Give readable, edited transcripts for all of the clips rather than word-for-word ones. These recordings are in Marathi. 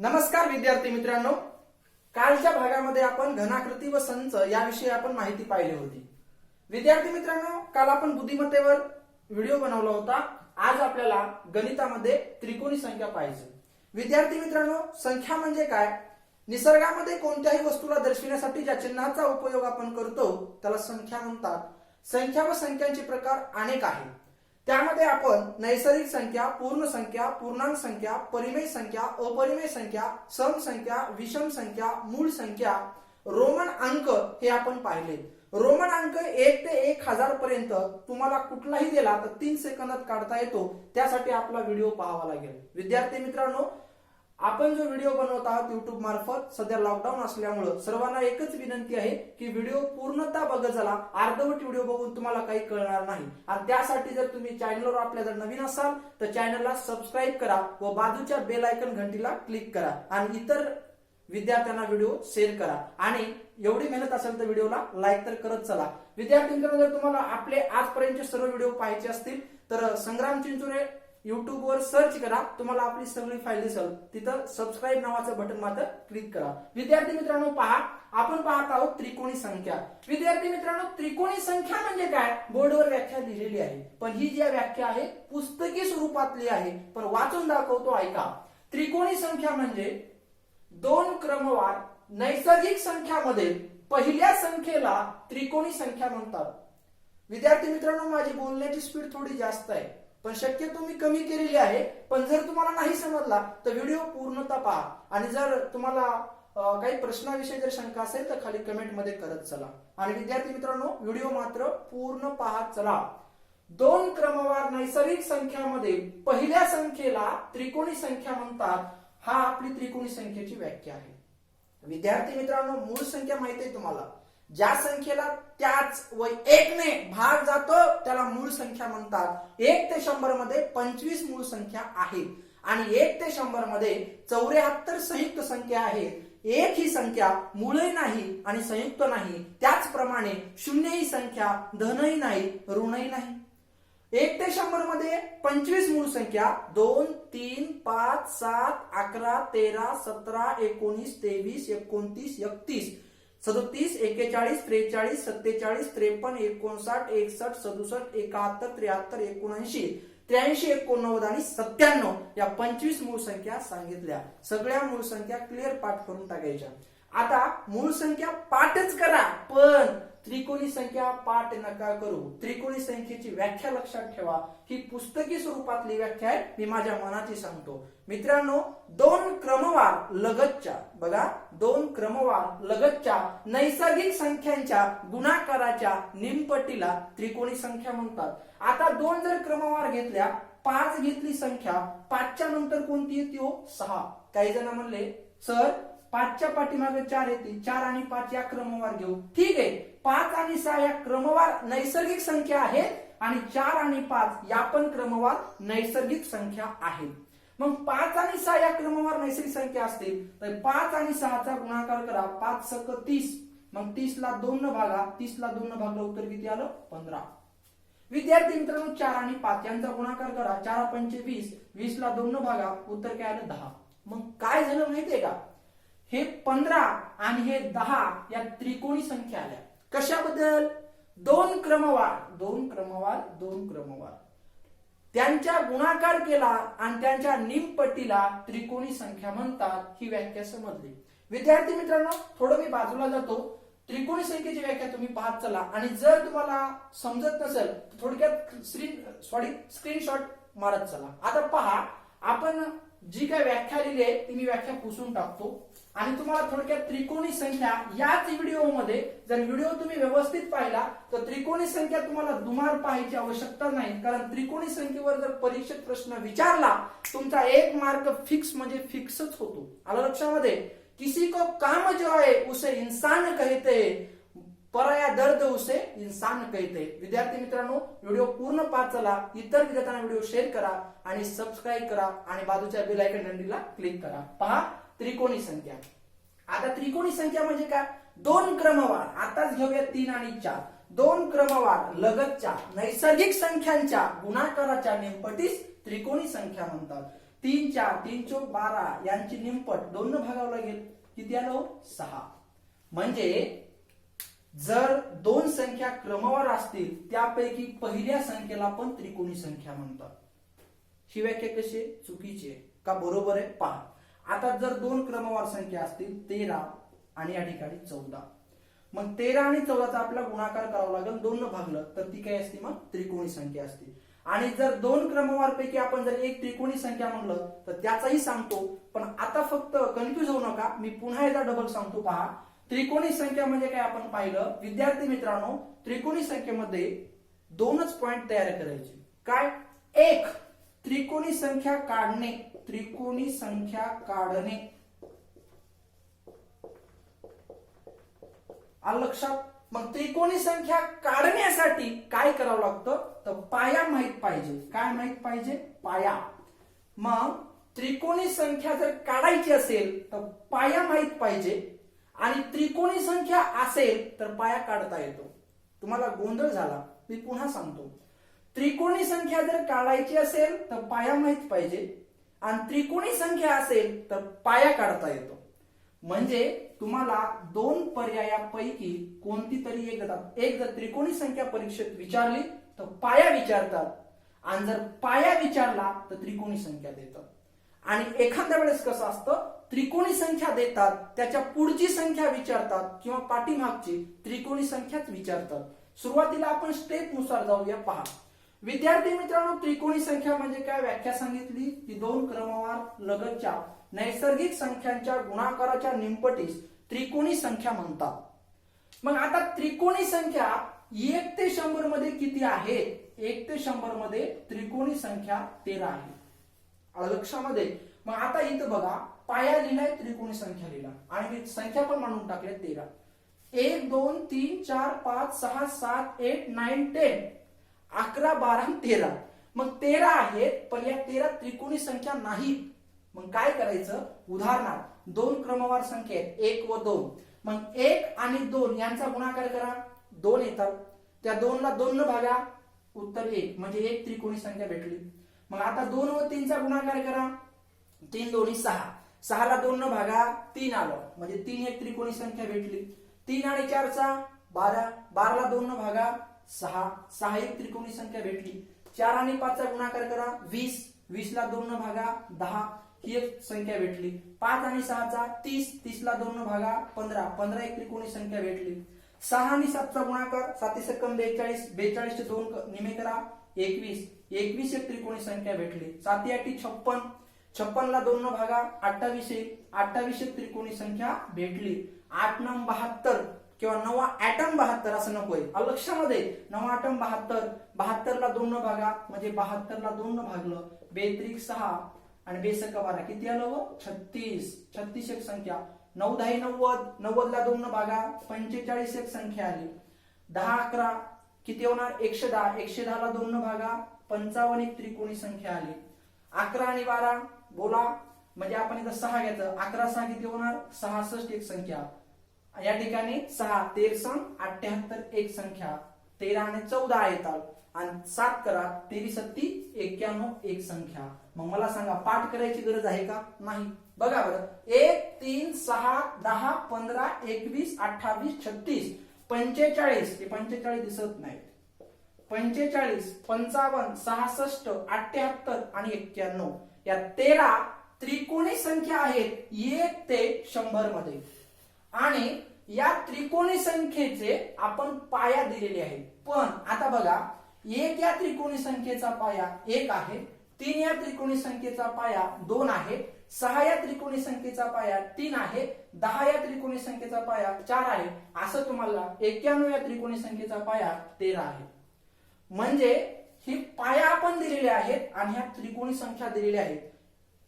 नमस्कार विद्यार्थी मित्रांनो, कालच्या भागामध्ये आपण घनाकृती व संच याविषयी आपण माहिती पाहिली होती। विद्यार्थी मित्रांनो, काल आपण बुद्धिमत्तेवर व्हिडिओ बनवला होता। आज आपल्याला गणितामध्ये त्रिकोणी संख्या पाहिजे। विद्यार्थी मित्रांनो, संख्या म्हणजे काय? निसर्गामध्ये कोणत्याही वस्तूला दर्शविण्यासाठी ज्या चिन्हाचा उपयोग आपण करतो त्याला संख्या म्हणतात। संख्या व संख्यांचे प्रकार अनेक आहेत। त्यामध्ये आपण नैसर्गिक संख्या, पूर्ण संख्या, पूर्णांक संख्या, परिमेय संख्या, अपरिमेय संख्या, सम संख्या, विषम संख्या, मूळ संख्या, रोमन अंक हे आपण पाहिले। रोमन अंक 1 ते 1000 पर्यंत तुम्हाला कुठलाही दिला तर 3 सेकंदात काढता येतो। त्यासाठी आपला व्हिडिओ पाहावा लागेल। विद्यार्थी मित्रांनो, आपण जो व्हिडिओ बनवत आहोत YouTube मार्फत, सध्या लॉकडाऊन असल्यामुळे सर्वांना एकच विनंती आहे की व्हिडिओ पूर्णतः बघत चला। अर्धवट व्हिडिओ बघून तुम्हाला काही कळणार नाही। आणि त्यासाठी जर तुम्ही चॅनलवर आपल्या जर नवीन असाल तर चॅनलला सबस्क्राईब करा व बाजूच्या बेल आयकॉन घंटीला क्लिक करा आणि इतर विद्यार्थ्यांना व्हिडिओ शेअर करा। आणि एवढी मेहनत असेल तर व्हिडिओला लाईक तर करत चला। विद्यार्थी मित्रांनो, जर तुम्हाला आपले आजपर्यंतचे सर्व व्हिडिओ पाहायचे असतील तर संग्राम चिंचुरे YouTube वर सर्च करा, तुम्हाला आपली सगळी फाईल दिसेल। तिथं सबस्क्राईब नावाचं बटन मात्र क्लिक करा। विद्यार्थी मित्रांनो, पहा, आपण पाहत आहोत त्रिकोणी संख्या। विद्यार्थी मित्रांनो, त्रिकोणी संख्या म्हणजे काय? बोर्डवर व्याख्या लिहिलेली आहे, पण ही जी व्याख्या आहे पुस्तकी स्वरूपातली आहे, पण वाचून दाखवतो, ऐका। त्रिकोणी संख्या म्हणजे दोन क्रमवार नैसर्गिक संख्यामध्ये पहिल्या संख्येला त्रिकोणी संख्या म्हणतात। विद्यार्थी मित्रांनो, माझी बोलण्याची स्पीड थोडी जास्त आहे, पण शक्यतो मी कमी केलेली आहे। पण जर तुम्हाला नाही समजला तर व्हिडिओ पूर्णतः पहा आणि जर तुम्हाला काही प्रश्नाविषयी जर शंका असेल तर खाली कमेंट मध्ये करत चला। आणि विद्यार्थी मित्रांनो, व्हिडिओ मात्र पूर्ण पाहत चला। दोन क्रमवार नैसर्गिक संख्यामध्ये पहिल्या संख्येला त्रिकोणी संख्या म्हणतात। हा आपली त्रिकोणी संख्येची व्याख्या आहे। विद्यार्थी मित्रांनो, मूळ संख्या माहिती आहे तुम्हाला, ज्या संख्येला त्याच व 1 ने भाग जातो त्याला मूळ संख्या म्हणतात। 1 ते 100 मध्ये 25 मूळ संख्या आहेत आणि 1 ते 100 मध्ये 74 संयुक्त संख्या आहेत। एक ही संख्या मूळही नाही आणि संयुक्त नाही, त्याचप्रमाणे शून्य ही संख्या धनही नाही ऋणही नाही। 1 ते 100 मध्ये 25 मूळ संख्या 2, 3, 5, 7, 11, 13, 17, 19, 23, 29, 31, 37, 41, 43, 47, 53, 59, 61, 67, 71, 73, 79, 83, 89 आणि 97 या 25 मूळ संख्या सांगितल्या। सगळ्या मूळ संख्या क्लिअर पाठ करून टाकायच्या। आता मूळ संख्या पाठच करा, पण त्रिकोणी संख्या पाठ नका करू। त्रिकोणी संख्येची व्याख्या लक्षात ठेवा, ही पुस्तकी स्वरूपातली व्याख्या आहे, मी माझ्या मनाची सांगतो। मित्रांनो, दोन क्रमवार लगतच्या, बघा, दोन क्रमवार लगतच्या नैसर्गिक संख्यांच्या गुणाकाराच्या निमपटीला त्रिकोणी संख्या म्हणतात। आता दोन जर क्रमवार घेतल्या, 5 घेतली संख्या, 5च्या नंतर कोणती येते? 6। काही जण म्हणले सर 5च्या पाठीमागे 4 येते, 4 आणि 5 या क्रमवार घेऊ। ठीक आहे, 5 आणि 6 या क्रमवार नैसर्गिक संख्या आहेत आणि 4 आणि 5 या पण क्रमवार नैसर्गिक संख्या आहेत। मग 5 आणि 6 या क्रमवार नैसर्गिक संख्या असतील तर 5 आणि 6चा गुणाकार करा, 5 सक 30, मग 30 ला 2 न भागा, 30 ला 2 न भागलं उत्तर किती आलं? 15। विद्यार्थी मित्रांनो, 4 आणि 5 यांचा गुणाकार करा, 4 पंचे 20, 20 ला 2 न भागा, उत्तर काय आलं? 10। मग काय झालं माहितीये का? हे 15 आणि हे 10 या त्रिकोणी संख्या आल्या। कशाबद्दल? दोन क्रमवार त्यांच्या गुणाकार केला आणि त्यांच्या निमपटीला त्रिकोणी संख्या म्हणतात। ही व्याख्या समजली। विद्यार्थी मित्रांनो, थोडं मी बाजूला जातो, त्रिकोणी संख्येची व्याख्या तुम्ही पाहत चला आणि जर तुम्हाला समजत नसेल तर थोडक्यात स्क्रीनशॉट मारत चला। आता पहा, आपण जी काय व्याख्या लिहिली आहे ती मी व्याख्या पुसून टाकतो आणि तुम्हाला थोडक्यात त्रिकोणी संख्या याच व्हिडिओमध्ये, जर व्हिडिओ तुम्ही व्यवस्थित पाहिला तर त्रिकोणी संख्या तुम्हाला दुमार पाहायची आवश्यकता नाही, कारण त्रिकोणी संख्येवर जर परीक्षेत प्रश्न विचारला तुमचा 1 मार्क फिक्स म्हणजे फिक्सच होतो। आलं लक्षामध्ये? किसी को काम जो है उसे इंसान कहते, पराया दर्द उसे इंसान कहते। विद्यार्थी मित्रांनो, व्हिडिओ पूर्ण पाहत चला, इतर विद्यार्थ्यांना व्हिडिओ शेअर करा आणि सबस्क्राईब करा आणि बाजूच्या बेल आयकॉन घंटीला क्लिक करा। पहा, त्रिकोणी संख्या। आता त्रिकोणी संख्या म्हणजे काय? दोन क्रमवार, आताच घेऊया 3 आणि 4, दोन क्रमवार लगतच्या नैसर्गिक संख्यांच्या गुणाकाराच्या निमपटीस त्रिकोणी संख्या म्हणतात। 3 4 3 चौक 12 यांची निमपट 2 न भागावं लागेल. किती आलो? 6. म्हणजे जर दोन संख्या क्रमवार असतील त्यापैकी पहिल्या संख्येला आपण त्रिकोणी संख्या म्हणतात. ही व्याख्या कशी आहे? चुकीची आहे का बरोबर आहे? पहा. आता जर दोन क्रमवार संख्या असतील 13 आणि या ठिकाणी 14, मग 13 आणि 14चा आपल्याला गुणाकार करावा लागेल. 2 न भागलं तर ती काय असते? मग त्रिकोणी संख्या असते. आणि जर दोन क्रमवारपैकी आपण जर एक त्रिकोणी संख्या म्हणलं तर त्याचाही सांगतो. पण आता फक्त कन्फ्युज होऊ नका, मी पुन्हा एकदा डबल सांगतो. पहा, त्रिकोणी संख्या म्हणजे काय आपण पाहिलं. विद्यार्थी मित्रांनो, त्रिकोणी संख्येमध्ये दोनच पॉइंट तयार करायचे. काय? एक, त्रिकोणी संख्या काढणे. त्रिकोणी संख्या काढणे आलं लक्षात? मग त्रिकोणी संख्या काढण्यासाठी काय करावं लागतं? तर पाया माहित पाहिजे. काय माहित पाहिजे? पाया. मग त्रिकोणी संख्या जर काढायची असेल तर पाया माहित पाहिजे, आणि त्रिकोणी संख्या असेल तर पाया काढता येतो. तुम्हाला गोंधळ झाला, मी पुन्हा सांगतो. त्रिकोणी संख्या जर काढायची असेल तर पाया माहित पाहिजे, आणि त्रिकोणी संख्या असेल तर पाया काढता येतो. म्हणजे तुम्हाला दोन पर्यायापैकी कोणती तरी एक देतात. एक जर त्रिकोणी संख्या परीक्षेत विचारली तर पाया विचारतात, आणि जर पाया विचारला तर त्रिकोणी संख्या देतात. आणि एखाद्या वेळेस कसं असतं, त्रिकोणी संख्या देतात, त्याच्या पुढची संख्या विचारतात, किंवा पाठीमागची त्रिकोणी संख्याच विचारतात. सुरुवातीला आपण स्टेप नुसार जाऊया. पहा विद्यार्थी मित्रांनो, त्रिकोणी संख्या म्हणजे काय? व्याख्या सांगितली की दोन क्रमवार लगतच्या नैसर्गिक संख्यांच्या गुणाकाराच्या निमपटीस त्रिकोणी संख्या म्हणतात. मग आता त्रिकोणी संख्या 1 ते 100 मध्ये किती आहेत? 1 ते 100 मध्ये त्रिकोणी संख्या 13 आहे. आलं लक्षामध्ये? मग आता इथं बघा, पाया लिहिलाय, त्रिकोणी संख्या लिहिला, आणि संख्या पण मांडून टाकल्या 13. 1 2 3 4 5 6 7 8 9 10 11 12 13. मग 13 आहेत, पण या 13 त्रिकोणी संख्या नाहीत. मग काय करायचं? उदाहरणार्थ दोन क्रमवार संख्या आहेत 1 व 2. मग 1 आणि 2 यांचा गुणाकार करा, 2 येतात. त्या 2 ला 2 न भागा, उत्तर 1, म्हणजे एक त्रिकोणी संख्या भेटली. मग आता 2 व 3 चा गुणाकार करा, 3 दोन्ही 6. 6 ला 2 न भागा, 3 आलं, म्हणजे 3 एक त्रिकोणी संख्या भेटली. 3 आणि 4 चा 12. 12 ला 2 न भागा, 6. 6 एक त्रिकोणी संख्या भेटली. 4 आणि 5 चा गुणाकार करा, 20. 20 ला 2 न भागा, 10. ही एक संख्या भेटली. 5 आणि 6 चा 30. 30 ला 2 न भागा, 15. 15 एक त्रिकोणी संख्या भेटली. 6 आणि 7 चा गुणाकार, 7 सेकंद 42. 42 चे 2 निमे करा, 21. 21 एक त्रिकोणी संख्या भेटली. 7 8 56. 56 ला 2 न भागा, 28 एक. 28 एक त्रिकोणी संख्या भेटली. 8 9 72, किंवा 9 ॲटम 72 असं नकोय. लक्षामध्ये 9 ॲटम 72. 72 ला 2 न भागा, म्हणजे 72 ला 2 न भागलं, 2 6 आणि 2 12 किती आलं? 36. 36 एक संख्या. 9 10 90. 90 ला 2 न भागा, 45 एक संख्या आली. 10 11 किती होणार? 110. 110 ला 2 न भागा, 55 एक त्रिकोणी संख्या आली. 11 आणि 12 बोला, म्हणजे आपण इथं 6 घ्यायचं. 11 6 किती होणार? 66 एक संख्या. या ठिकाणी 6 13 78 एक संख्या. 13 आणि 14 येतात, आणि 7 करा, 13 7 91 एक संख्या. मग मला सांगा, पाठ करायची गरज आहे का? नाही. बघा बरं, 1 3 6 10 15 21 28 36 45. हे 45 दिसत नाहीत. 45 55 66 78 आणि 91 या 13 त्रिकोणी संख्या आहेत 1 ते 100 मध्ये. आणि या त्रिकोणी संख्येचे आपण पाया दिलेले आहेत. पण आता बघा, 1 या त्रिकोणी संख्येचा पाया 1 आहे. 3 या त्रिकोणी संख्येचा पाया 2 आहे. 6 या त्रिकोणी संख्येचा पाया 3 आहे. 10 या त्रिकोणी संख्येचा पाया 4 आहे. असं तुम्हाला 91 या त्रिकोणी संख्येचा पाया 13 आहे. म्हणजे ही पाया आपण दिलेले आहेत, आणि ह्या त्रिकोणी संख्या दिलेल्या आहेत.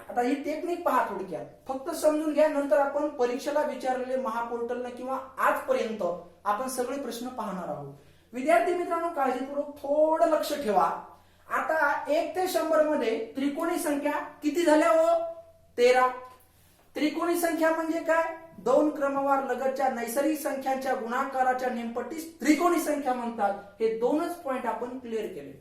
आता ही टेक्निक पहा थोडक्यात, फक्त समजून घ्या. नंतर आपण परीक्षेला विचारलेले महापोर्टलने किंवा आजपर्यंत आपण सगळे प्रश्न पाहणार आहोत. विद्यार्थी मित्रांनो, काळजीपूर्वक थोडं लक्ष ठेवा. आता 1 ते 100 मध्ये त्रिकोणी संख्या किती झाल्या? 13. त्रिकोणी संख्या म्हणजे काय? दोन क्रमवार लगतच्या नैसर्गिक संख्यांच्या गुणाकाराच्या निमपटीस त्रिकोणी संख्या म्हणतात. हे दोनच पॉइंट आपण क्लिअर केले.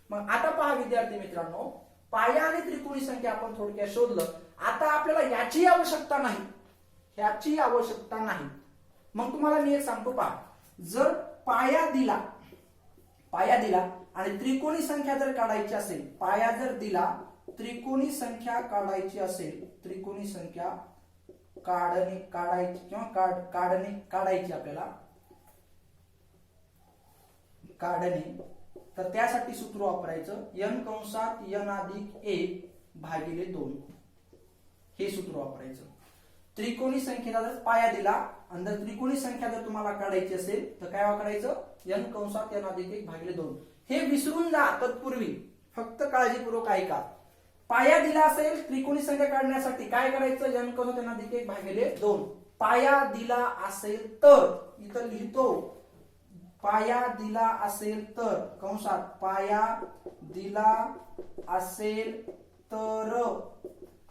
मग आता पहा विद्यार्थी मित्रांनो, पाया आणि त्रिकोणी संख्या आपण थोडक्यात शोधलं. आता आपल्याला याची आवश्यकता नाही, ह्याची आवश्यकता नाही. मग तुम्हाला मी एक सांगतो पहा, जर पाया दिला आणि त्रिकोणी संख्या जर काढायची असेल, पाया जर दिला, त्रिकोणी संख्या काढायची असेल, त्रिकोणी संख्या काढायची किंवा काढायची आपल्याला काढणे, तर त्यासाठी सूत्र वापरायचं n कंसात n अधिक 1 भागिले 2 हे सूत्र वापरायचं. त्रिकोणी संख्येला जर पाया दिला आणि जर त्रिकोणी संख्या जर तुम्हाला काढायची असेल तर काय वापरायचं, n कंसात n अधिक 1 भागिले 2. हे विसरून जा तत्पूर्वी, फक्त काळजीपूर्वक ऐका. पाया दिला असेल त्रिकोणी संख्या काढण्यासाठी काय करायचं, n कंसात n अधिक 1 भागिले 2. पाया दिला असेल तर, इथं लिहितो, पाया दिला असेल तर कंसात पाया दिला असेल तर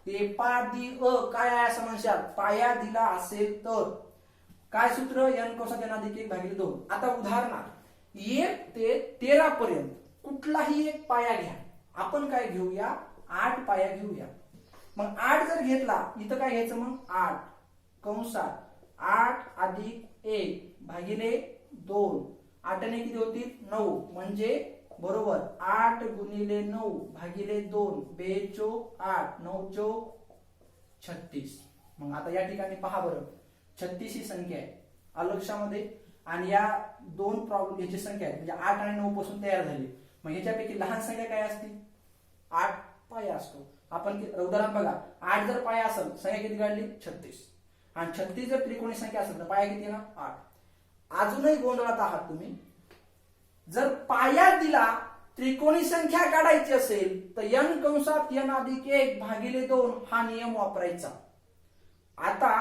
ते पादी काय आहे असं म्हणशाल, पाया दिला असेल तर काय सूत्र, n कंसात n अधिक 1 भागिले 2. आता उदाहरणार्थ 1 ते 13 पर्यंत कुठलाही एक पाया घ्या. आपण काय घेऊया, 8 पाया घेऊया. मग 8 जर घेतला, इथं काय घ्यायचं, मग 8 कंसात 8 अधिक 1 भागिले 2. 8 ने किती होतील, 9, म्हणजे बरोबर 8 गुणिले 9 भागिले 2, 2 चोक 8, 9 चोक 36. मग आता या ठिकाणी पहा बरं, 36 ही संख्या आहे लक्षामध्ये, आणि या दोन प्रॉब्लेम याची संख्या आहे, म्हणजे 8 आणि 9 पासून तयार झाली. मग ह्याच्यापैकी लहान संख्या काय असते, 8 पाया असतो. आपण उदाहरण बघा, 8 जर पाया असेल, संख्या किती काढली, 36, आणि 36 जर त्रिकोणी संख्या असेल तर पाया किती ना, 8. अजूनही गोंधळात आहात तुम्ही. जर पाया दिला, त्रिकोणी संख्या काढायची असेल तर n कंसात n अधिक 1 भागिले 2 हा नियम वापरायचा. आता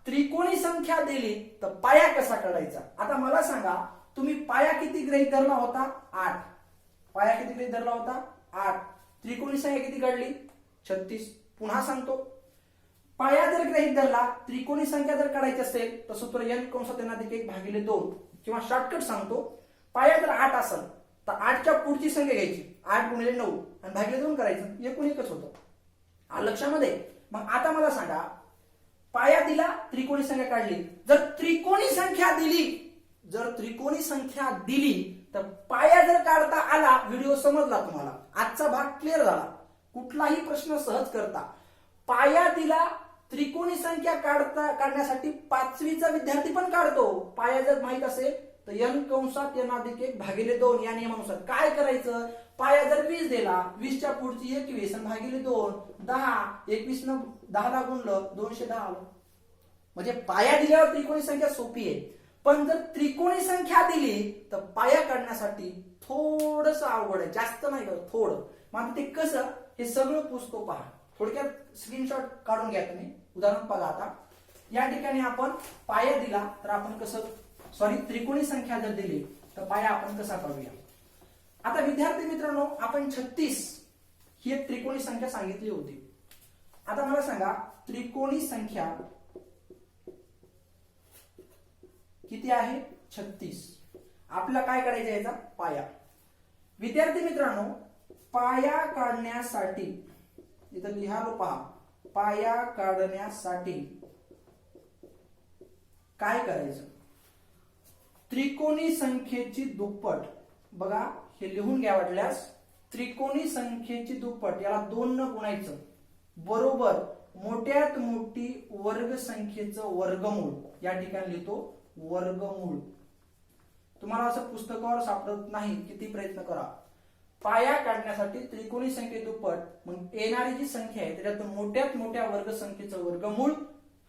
त्रिकोणी संख्या दिली तर पाया कसा काढायचा. आता मला सांगा, तुम्ही पाया किती गृहीत धरला होता, 8. पाया किती गृहीत धरला होता, 8. त्रिकोणी संख्या किती काढली, 36. पुन्हा सांगतो, पाया जर गृहीत धरला, त्रिकोणी संख्या जर काढायची असेल तर सूत्र n कंसात n अधिक 1 भागिले 2, किंवा शॉर्टकट सांगतो, पाया जर 8 असेल तर 8च्या पुढची संख्या घ्यायची, 8 गुणिले 9 आणि भागिले 2 करायचं, एकूण एकच होतं लक्षामध्ये. मग आता मला सांगा, पाया दिला, त्रिकोणी संख्या काढली, जर त्रिकोणी संख्या दिली तर पाया जर काढता आला, व्हिडिओ समजला तुम्हाला, आजचा भाग क्लिअर झाला, कुठलाही प्रश्न सहज करता. पाया दिला, त्रिकोणी संख्या काढण्यासाठी 5वीचा विद्यार्थी पण काढतो. पाया जर माहित असेल तर n कंसात n अधिक 1 भागिले 2 या नियमानुसार काय करायचं, पाया जर 20 दिला, 20च्या पुढची 21 आणि भागिले 2, 10, 21 न 10 ला गुणलं 210 आलं. म्हणजे पाया दिल्यावर त्रिकोणी संख्या सोपी आहे. पण जर त्रिकोणी संख्या दिली तर पाया काढण्यासाठी थोडस अवघड आहे, जास्त नाही करत, थोडं. मग ते कसं, हे सगळं पुसतो पहा. थोडक्यात स्क्रीनशॉट काढून घ्या तुम्ही. उदाहरण बघा, आता या ठिकाणी आपण पाया दिला तर आपण कसं, त्रिकोणी संख्या जर दिली तर पाया आपण कसा काढूया. आता विद्यार्थी मित्रांनो, आपण 36 ही एक त्रिकोणी संख्या सांगितली होती. आता मला सांगा, त्रिकोणी संख्या किती आहे, 36. आपल्याला काय करायचं, याचा पाया. विद्यार्थी मित्रांनो, पाया काढण्यासाठी इथं लिहालो पहा, पाया काढण्यासाठी काय करायचं, त्रिकोणी संख्येची दुप्पट. बघा, हे लिहून घ्या वाटल्यास, त्रिकोणी संख्येची दुप्पट याला 2 न गुणायचं, बरोबर मोठ्यात मोठी वर्ग संख्येचं वर्गमूळ. या ठिकाणी लिहितो वर्गमूळ. तुम्हाला असं पुस्तकावर सापडत नाही, किती प्रयत्न करा. पाया काढण्यासाठी त्रिकोणी संख्ये दुप्पट, मग येणारी जी संख्या आहे त्याच्यातून मोठ्यात मोठ्या वर्ग संख्येचं वर्गमूळ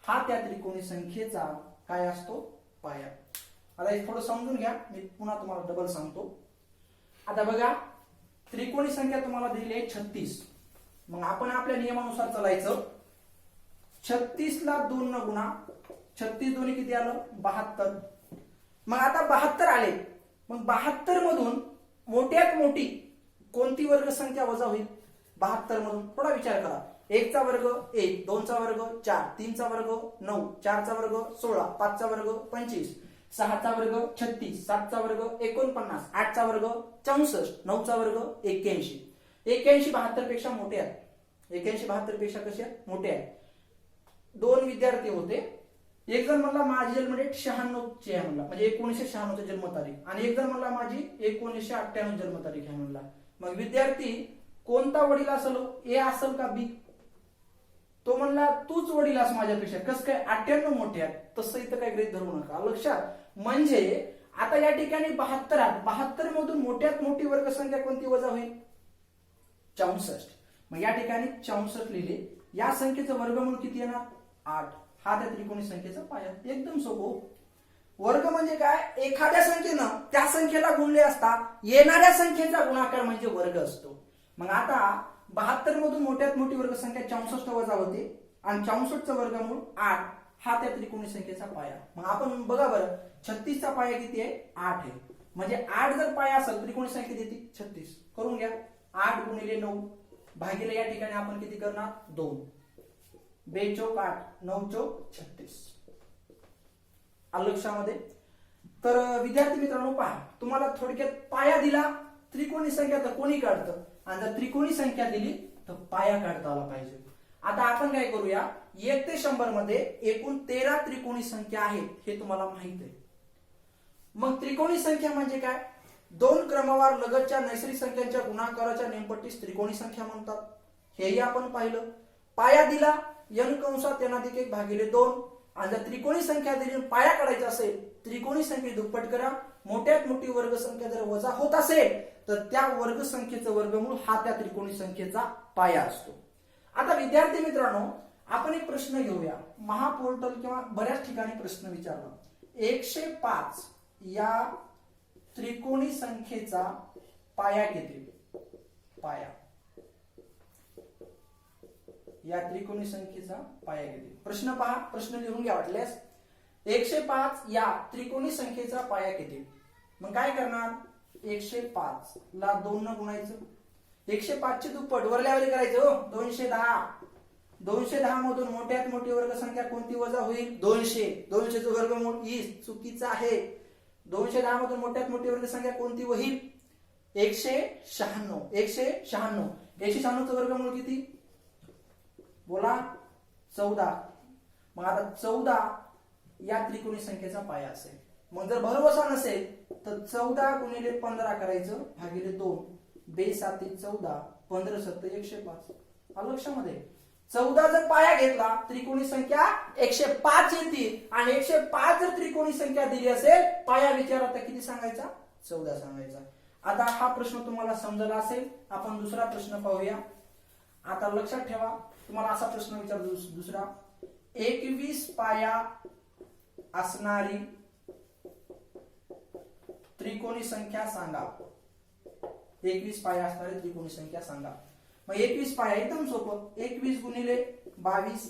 हा त्या त्रिकोणी संख्येचा काय असतो, पाया. आता हे थोडं समजून घ्या, मी पुन्हा तुम्हाला डबल सांगतो. आता बघा, त्रिकोणी संख्या तुम्हाला दिली आहे 36. मग आपण आपल्या नियमानुसार चालायचं. 36 ला 2 न गुणा, 36 दोन्ही किती आलं, 72. मग आता 72 आले, मग 72 मधून मोठ्यात मोठी कोणती वर्ग संख्या वजा होईल, 72 मधून थोडा विचार करा. 1 चा वर्ग 1, 2 चा वर्ग 4, 3 चा वर्ग 9, 4 चा वर्ग 16, 5 चा वर्ग 25, 6 चा वर्ग 36, 7 चा वर्ग 49, 8 चा वर्ग 64, 9 चा वर्ग 81. 81 72 पेक्षा मोठे आहेत, 81 72 पेक्षा कसे मोठे आहेत। 2 विद्यार्थी होते, एक जण म्हणला माझी जन्मडेट 96 ची आहे म्हणला, म्हणजे 1996 ची जन्मतारीख, आणि एक जण म्हणला माझी 1998 जन्मतारीख आहे म्हणला। मग विद्यार्थी कोणता वडील असेल, ए असेल का बी? तो म्हणला तूच वडील अस माझ्यापेक्षा, कसं काय 98 मोठे आहेत, तसं इथं काय गृहीत धरू नका, लक्षात। म्हणजे आता या ठिकाणी 72 आहेत, 72 मधून मोठ्यात मोठी वर्गसंख्या कोणती वजा होईल? 64। मग या ठिकाणी 64 लिहिले, या संख्येचं वर्गमूळ किती येणार? 8। हा त्या त्रिकोणी संख्येचा पाया, एकदम सोपं। वर्ग म्हणजे काय? एखाद्या संख्येनं त्या संख्येला गुणले असता येणाऱ्या संख्येचा गुणाकार म्हणजे वर्ग असतो। मग आता 72 मधून मोठ्यात मोठी वर्गसंख्या 64 वजा होते, आणि 64चं वर्गमूळ 8, हा त्या त्रिकोणी संख्येचा पाया। मग आपण बघा बरं, 36 चा पाया किती आहे? 8 आहे, म्हणजे 8 जर पाया असेल त्रिकोणी संख्या देते 36, करून घ्या। 8 गुणिले 9 भागिले या ठिकाणी आपण किती करणार? 2, 2 चौक 8, 9 चौक 36, आलं लक्षामध्ये? तर विद्यार्थी मित्रांनो पहा, तुम्हाला थोडक्यात पाया दिला, त्रिकोणी संख्या तर कोणी काढतं, आणि जर त्रिकोणी संख्या दिली तर पाया काढता आला पाहिजे। आता आपण काय करूया, 1 ते 100 मध्ये एकूण 13 त्रिकोणी संख्या आहेत, हे तुम्हाला माहित आहे। मग त्रिकोणी संख्या म्हणजे काय? 2 क्रमवार लगतच्या नैसर्गिक संख्यांच्या गुणाकाराच्या नेमपट्टीस त्रिकोणी संख्या म्हणतात, हेही आपण पाहिलं। पाया दिला n कंसात n+1 भागिले 2, आणि जर त्रिकोणी संख्या दिली पाया काढायचा असेल, त्रिकोणी संख्ये दुप्पट करा, मोठ्यात मोठी वर्गसंख्या जर वजा होत असेल तर त्या वर्गसंख्येचं वर्गमूळ हा त्या त्रिकोणी संख्येचा पाया असतो। आता विद्यार्थी मित्रांनो, आपण एक प्रश्न घेऊया, महापोर्टल किंवा बऱ्याच ठिकाणी प्रश्न विचारला, 105 या त्रिकोणी संख्येचा पाया किती? पाया, या त्रिकोणी संख्येचा पाया किती? प्रश्न पहा, प्रश्न लिहून घ्या वाटल्यास। 105 या त्रिकोणी संख्येचा पाया किती? मग काय करणार? 105 ला 2 न गुणायचं, 105 ची दुप्पट वरल्यावरी करायचं, 210। 210 मधून मोठ्यात मोठी वर्गसंख्या कोणती वजा होईल? 200। 200चं वर्गमूळ 20, चुकीचं आहे। 210 मधून मोठ्यात मोठी वर्गसंख्या कोणती होईल? 196। 196, 196चं वर्गमूळ किती? बोला, 14। मग आता 14 या त्रिकोणी संख्येचा पाया असेल। मग जर भरवसा नसेल तर 14 गुणिले 15 करायचं भागिले 2, 2 7 14, 15 7 105, आलं लक्षामध्ये? 14 जर पाया घेतला, त्रिकोणी संख्या 105 येते, आणि 105 जर त्रिकोणी संख्या दिली असेल, पाया विचारला तर किती सांगायचा? 14 सांगायचा। आता हा प्रश्न तुम्हाला समजला असेल, आपण दुसरा प्रश्न पाहूया। आता लक्षात ठेवा, तुम्हाला असा प्रश्न विचारतो दुसरा, 21 पाया असणारी त्रिकोणी संख्या सांगा। 21 पाया असणारी त्रिकोणी संख्या सांगा। मग 21 पाया एकदम सोपं, 21 गुणिले 22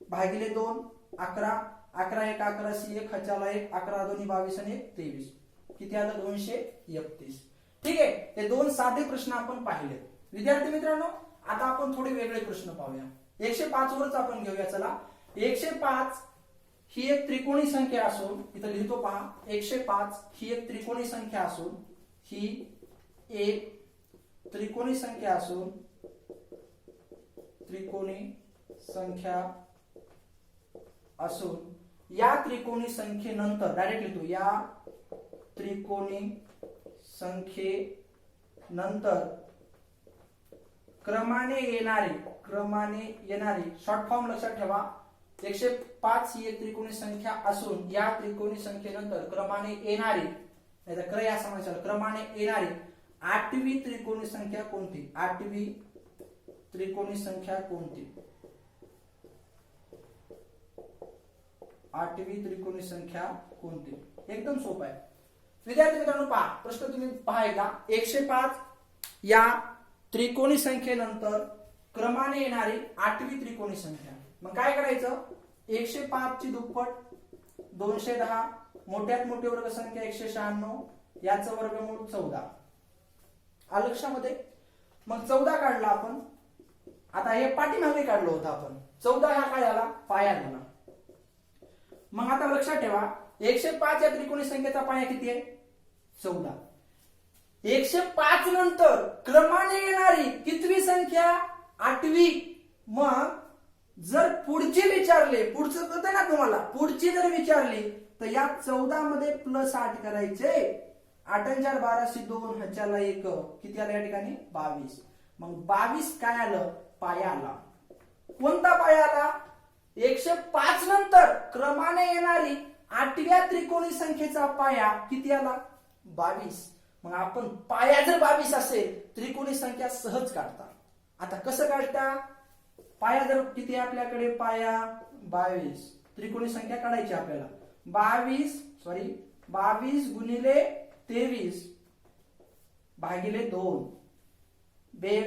भागिले 2, 11, 11 1 11 सी 1 खचाला 1, 11 2 22 आणि 1 23, किती आलं? 231। ठीक आहे, हे 2 साधे प्रश्न आपण पाहिले। विद्यार्थी मित्रांनो, आता आपण थोडे वेगळे प्रश्न पाहूया। 105 वरच आपण घेऊया, चला। 105 ही एक त्रिकोणी संख्या असून, इथं लिहितो पहा, 105 ही एक त्रिकोणी संख्या असून, ही एक त्रिकोणी संख्या असून, त्रिकोणी संख्या असून या त्रिकोणी संख्येनंतर डायरेक्ट लिहितो, या त्रिकोणी संख्येनंतर क्रमाने येणारी शॉर्ट फॉर्म लक्षात ठेवा, 105 ही एक त्रिकोणी संख्या असून या त्रिकोणी संख्येनंतर क्रमाने येणारी, नाहीतर क्रय असं म्हणायचं, क्रमाने येणारी 8वी त्रिकोणी संख्या कोणती? 8वी त्रिकोणी संख्या कोणती? 8वी त्रिकोणी संख्या कोणती? एकदम सोपं आहे। विद्यार्थी मित्रांनो पहा, प्रश्न तुम्ही पहा एकदा, 105 या त्रिकोणी संख्येनंतर क्रमाने येणारी 8वी त्रिकोणी संख्या। मग काय करायचं? 105 ची दुप्पट 210, मोठ्यात मोठी वर्गसंख्या 196, याचं वर्गमूळ 14, आलं लक्षामध्ये? मग 14 काढला आपण, आता हे पाठीमागे काढलं होतं आपण, 14 हा काय झाला? पाया झाला। मग आता लक्षात ठेवा, 105 या त्रिकोणी संख्येचा पाया किती आहे? 14। 105 नंतर क्रमाने येणारी कितवी संख्या? 8वी. मग जर पुढची विचारले, पुढचं कळतंय ना तुम्हाला, पुढची जर विचारली तर या 14 मध्ये +8 करायचे. 8 आणि 4 12 2 ह्याच्याला 1 किती आलं या ठिकाणी? 22. मग 22 काय आलं? पाया आला. कोणता पाया आला? 105 नंतर क्रमाने येणारी 8व्या त्रिकोणी संख्येचा पाया किती आला? 22. मग आपण पाया जर 22 असेल त्रिकोणी संख्या सहज काढता. आता कसं काढता? पाया जर किती आहे आपल्याकडे? पाया 22. त्रिकोणी संख्या काढायची आपल्याला. 22 गुणिले 23 भागिले 2. बे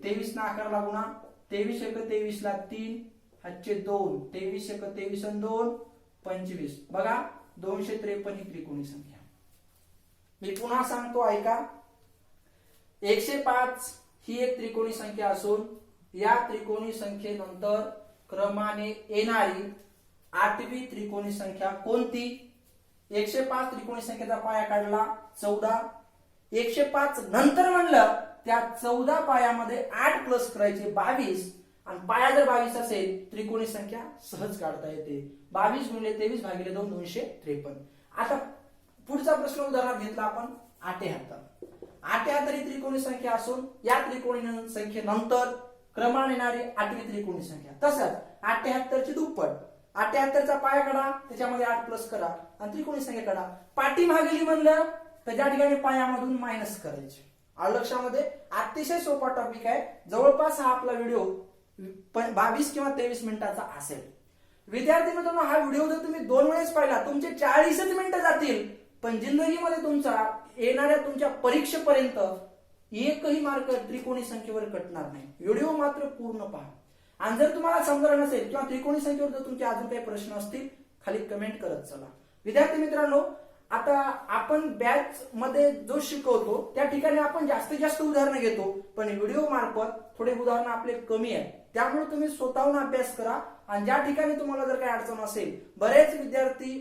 23 ना 11 ला गुणा. 23 1 23 ला 3 हातचे 2. 23 1 23 आणि 2 25. बघा 253 ही त्रिकोणी संख्या. मी पुन्हा सांगतो ऐका. 105 ही एक त्रिकोणी संख्या असून या त्रिकोणी संख्येनंतर क्रमाने येणारी 8वी त्रिकोणी संख्या कोणती? 105 त्रिकोणी संख्येचा पाया काढला 14. 105 नंतर म्हणलं त्या 14 पायामध्ये 8 प्लस करायचे 22 आणि पाया जर 22 असेल त्रिकोणी संख्या सहज काढता येते. 22 गुणिले 23 भागिले 2 253. आता पुढचा प्रश्न उदाहरण घेतला आपण 78. 78 ही त्रिकोणी संख्या असून या त्रिकोणी संख्येनंतर क्रमाने येणारी 8वी त्रिकोणी संख्या. तसंच 78 ची दुप्पट. 78 चा पाया काढा, त्याच्यामध्ये 8 प्लस करा आणि त्रिकोणी संख्या काढा. पाठीमागेली म्हणलं तर ज्या ठिकाणी पायामधून मायनस करायचे. आलं लक्षामध्ये? अतिशय सोपा टॉपिक आहे. जवळपास हा आपला व्हिडिओ 22 किंवा 23 मिनिटाचा असेल. विद्यार्थी मित्रांनो, हा व्हिडिओ जर तुम्ही 2 वेळेस पाहिला तुमचे 40 मिनिटं जातील, पण जिंदगीमध्ये तुमचा येणाऱ्या तुमच्या परीक्षेपर्यंत एकही मार्क त्रिकोणी संख्येवर कटणार नाही. व्हिडिओ मात्र पूर्ण पहा. आणि जर तुम्हाला समजलं नसेल किंवा त्रिकोणी संख्येवर जर तुमचे अजून काही प्रश्न असतील खाली कमेंट करत चला. विद्यार्थी मित्रांनो, आता आपण बॅच मध्ये जो शिकवतो त्या ठिकाणी आपण जास्तीत जास्त उदाहरणं घेतो, पण व्हिडिओ मार्फत थोडे उदाहरणं आपले कमी आहेत. त्यामुळे तुम्ही स्वतःहून अभ्यास करा आणि ज्या ठिकाणी तुम्हाला जर काही अडचण असेल, बरेच विद्यार्थी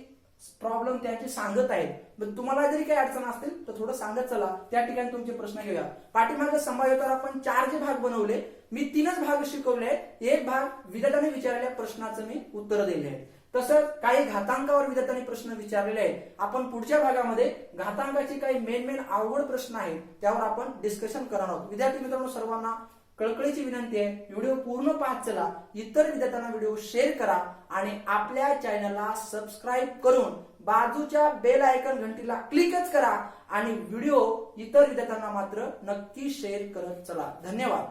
प्रॉब्लेम त्यांचे सांगत आहेत, पण तुम्हाला जरी काही अडचण असतील तर थोडं सांगत चला. त्या ठिकाणी तुमचे प्रश्न घेऊया. पाठीमागे संभाव्यतेवर आपण 4 जे भाग बनवले, मी 3च भाग शिकवले. एक भाग विद्यार्थ्यांनी विचारलेल्या प्रश्नाचं मी उत्तर दिले आहे. तसंच काही घातांकावर विद्यार्थ्यांनी प्रश्न विचारलेले आहेत. आपण पुढच्या भागामध्ये घातांकाचे काही मेन अवघड प्रश्न आहेत त्यावर आपण डिस्कशन करणार आहोत. विद्यार्थी मित्रांनो, सर्वांना कळकळीची विनंती आहे, व्हिडिओ पूर्ण पाहत चला. इतर विद्यार्थ्यांना व्हिडिओ शेअर करा आणि आपल्या चॅनलला सबस्क्राईब करून बाजूच्या बेल आयकॉन घंटीला क्लिकच करा आणि व्हिडिओ इतर विद्यार्थ्यांना मात्र नक्की शेअर करत चला. धन्यवाद.